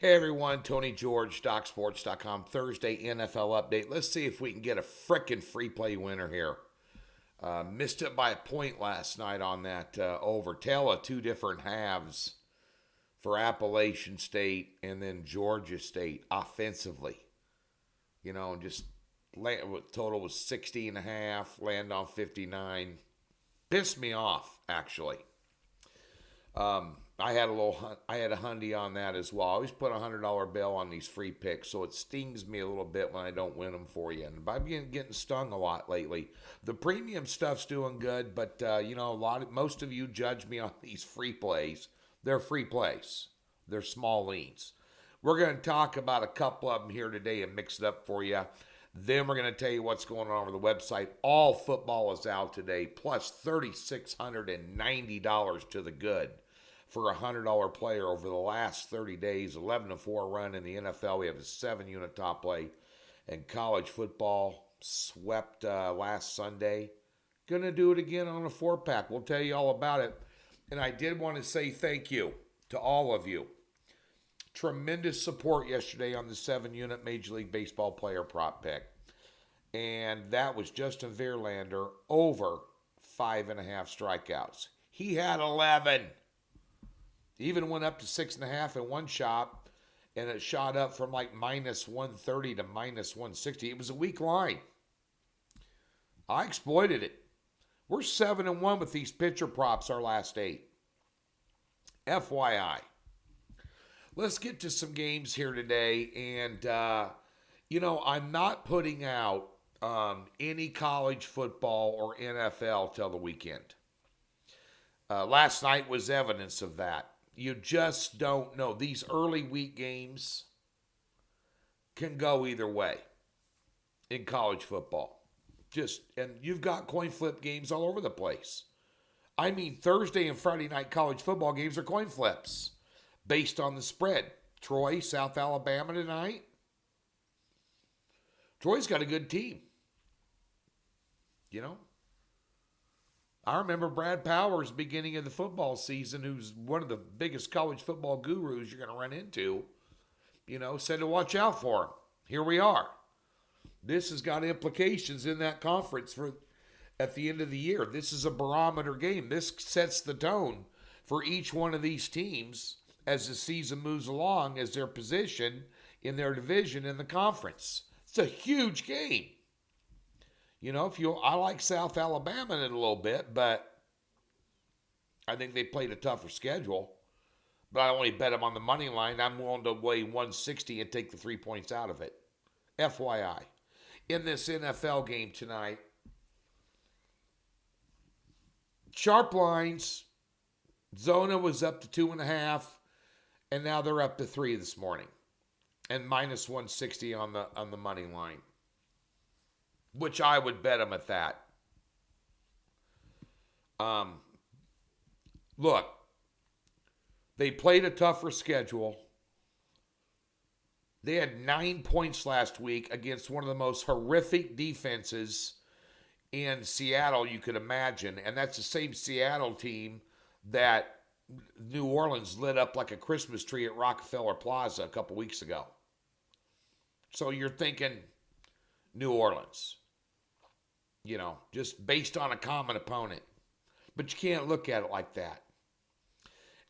Hey everyone, Tony George, DocSports.com, Thursday NFL update. Let's see if we can get a frickin' free play winner here. Missed it by a point last night on that over. Tale of two different halves for Appalachian State and then Georgia State offensively. Just total was 60 and a half, land on 59. Pissed me off, actually. I had a hundy on that as well. I always put $100 bill on these free picks, so it stings me a little bit when I don't win them for you. And I've been getting stung a lot lately. The premium stuff's doing good, but most of you judge me on these free plays. They're free plays. They're small leans. We're going to talk about a couple of them here today and mix it up for you. Then we're going to tell you what's going on over the website. All football is out today, plus $3,690 to the good for a $100 player over the last 30 days. 11-4 run in the NFL. We have a 7-unit top play. And college football swept last Sunday. Gonna do it again on a 4-pack. We'll tell you all about it. And I did want to say thank you to all of you. Tremendous support yesterday on the 7-unit Major League Baseball player prop pick. And that was Justin Verlander over 5.5 strikeouts. He had 11. Even went up to 6.5 in one shot, and it shot up from like minus 130 to minus 160. It was a weak line. I exploited it. We're 7-1 with these pitcher props our last 8. FYI. Let's get to some games here today. And, I'm not putting out any college football or NFL till the weekend. Last night was evidence of that. You just don't know. These early week games can go either way in college football. And you've got coin flip games all over the place. I mean, Thursday and Friday night college football games are coin flips based on the spread. Troy, South Alabama tonight. Troy's got a good team. I remember Brad Powers, beginning of the football season, who's one of the biggest college football gurus you're going to run into, said to watch out for him. Here we are. This has got implications in that conference for at the end of the year. This is a barometer game. This sets the tone for each one of these teams as the season moves along, as their position in their division in the conference. It's a huge game. I like South Alabama in it a little bit, but I think they played a tougher schedule. But I only bet them on the money line. I'm willing to weigh 160 and take the 3 points out of it. FYI. In this NFL game tonight, sharp lines. Zona was up to 2.5, and now they're up to 3 this morning, and minus 160 on the money line, which I would bet them at that. Look, they played a tougher schedule. They had 9 points last week against one of the most horrific defenses in Seattle you could imagine. And that's the same Seattle team that New Orleans lit up like a Christmas tree at Rockefeller Plaza a couple weeks ago. So you're thinking New Orleans. Just based on a common opponent. But you can't look at it like that.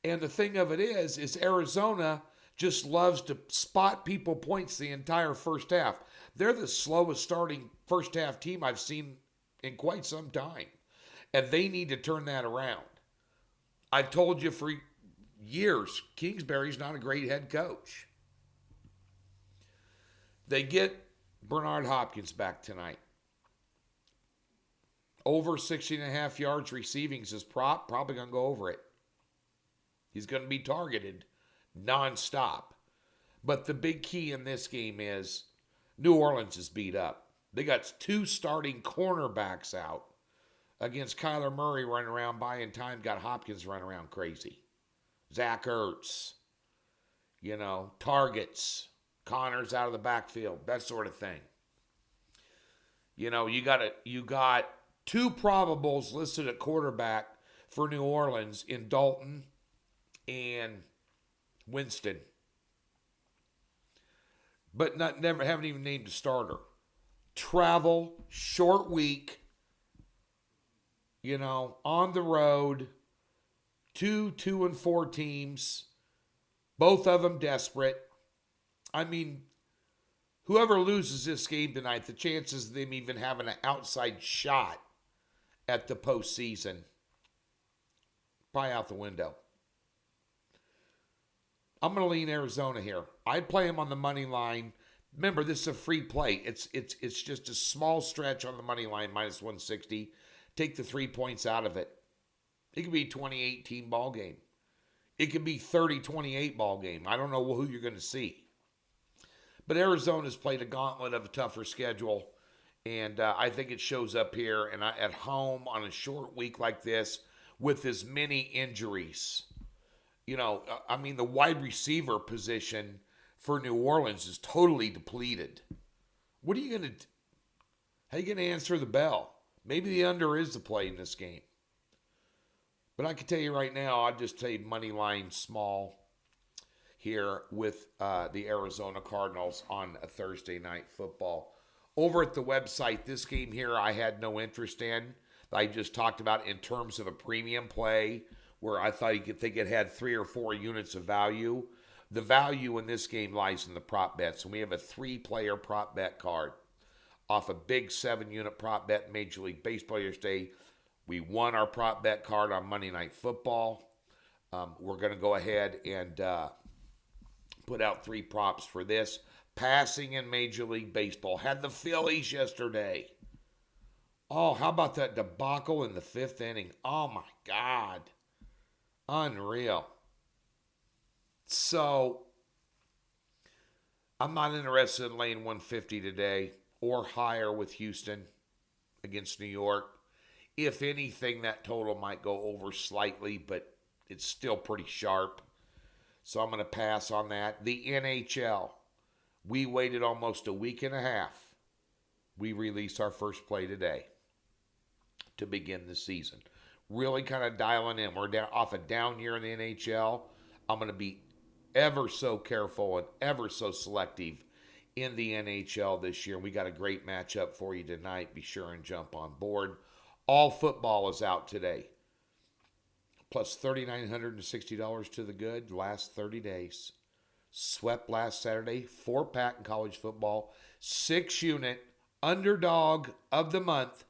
And the thing of it is Arizona just loves to spot people points the entire first half. They're the slowest starting first half team I've seen in quite some time. And they need to turn that around. I've told you for years, Kingsbury's not a great head coach. They get Bernard Hopkins back tonight. Over 60.5 yards receiving is his prop. Probably going to go over it. He's going to be targeted nonstop. But the big key in this game is New Orleans is beat up. They got 2 starting cornerbacks out against Kyler Murray running around buying time. Got Hopkins running around crazy. Zach Ertz. Targets. Connors out of the backfield. That sort of thing. You got 2 probables listed at quarterback for New Orleans in Dalton and Winston. but never haven't even named a starter. Travel, short week, on the road, 2-4 teams, both of them desperate. I mean, whoever loses this game tonight, the chances of them even having an outside shot at the postseason, probably out the window. I'm going to lean Arizona here. I'd play them on the money line. Remember, this is a free play. It's just a small stretch on the money line, minus 160. Take the 3 points out of it. It could be a 2018 ball game. It could be 30-28 ball game. I don't know who you're going to see. But Arizona's played a gauntlet of a tougher schedule, and I think it shows up here. And at home on a short week like this with as many injuries, the wide receiver position for New Orleans is totally depleted. What are you going to? How are you going to answer the bell? Maybe the under is the play in this game. But I can tell you right now, I'd just take money line small here with the Arizona Cardinals on a Thursday night football. Over at the website, this game here I had no interest in. I just talked about in terms of a premium play where I thought you could think it had 3 or 4 units of value. The value in this game lies in the prop bets, and we have a 3-player prop bet card off a big 7-unit prop bet in Major League Baseball yesterday. We won our prop bet card on Monday Night Football. We're going to go ahead and put out 3 props for this. Passing in Major League Baseball. Had the Phillies yesterday. Oh, how about that debacle in the 5th inning? Oh, my God. Unreal. So, I'm not interested in laying 150 today or higher with Houston against New York. If anything, that total might go over slightly, but it's still pretty sharp. So I'm going to pass on that. The NHL. We waited almost a week and a half. We released our first play today to begin the season. Really kind of dialing in. We're down off a down year in the NHL. I'm going to be ever so careful and ever so selective in the NHL this year. We got a great matchup for you tonight. Be sure and jump on board. All football is out today. Plus $3,960 to the good last 30 days. Swept last Saturday. 4-pack in college football. 6-unit underdog of the month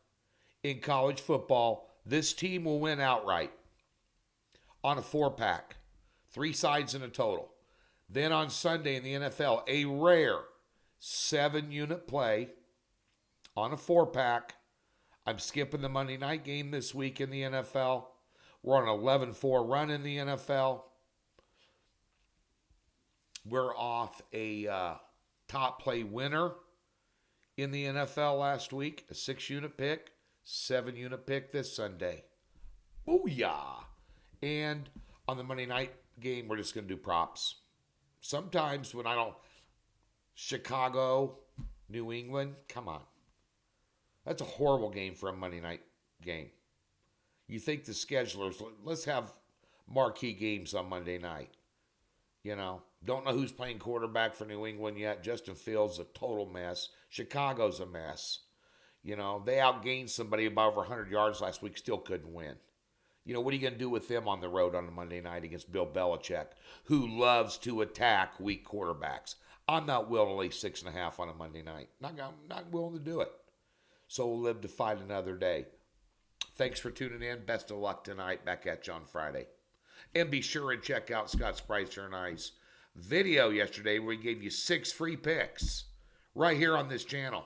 in college football. This team will win outright on a 4-pack. 3 sides in a total. Then on Sunday in the NFL, a rare 7-unit play on a 4-pack. I'm skipping the Monday night game this week in the NFL. We're on an 11-4 run in the NFL. We're off a top play winner in the NFL last week. A 6-unit pick, 7-unit pick this Sunday. Booyah! And on the Monday night game, we're just going to do props. Sometimes when I don't... Chicago, New England, come on. That's a horrible game for a Monday night game. You think the schedulers, let's have marquee games on Monday night. Don't know who's playing quarterback for New England yet. Justin Fields, a total mess. Chicago's a mess. They outgained somebody by over 100 yards last week, still couldn't win. What are you going to do with them on the road on a Monday night against Bill Belichick, who loves to attack weak quarterbacks? I'm not willing to lay 6.5 on a Monday night. Not willing to do it. So we'll live to fight another day. Thanks for tuning in. Best of luck tonight. Back at you on Friday. And be sure and check out Scott Spreitzer and I's video yesterday where we gave you 6 free picks right here on this channel.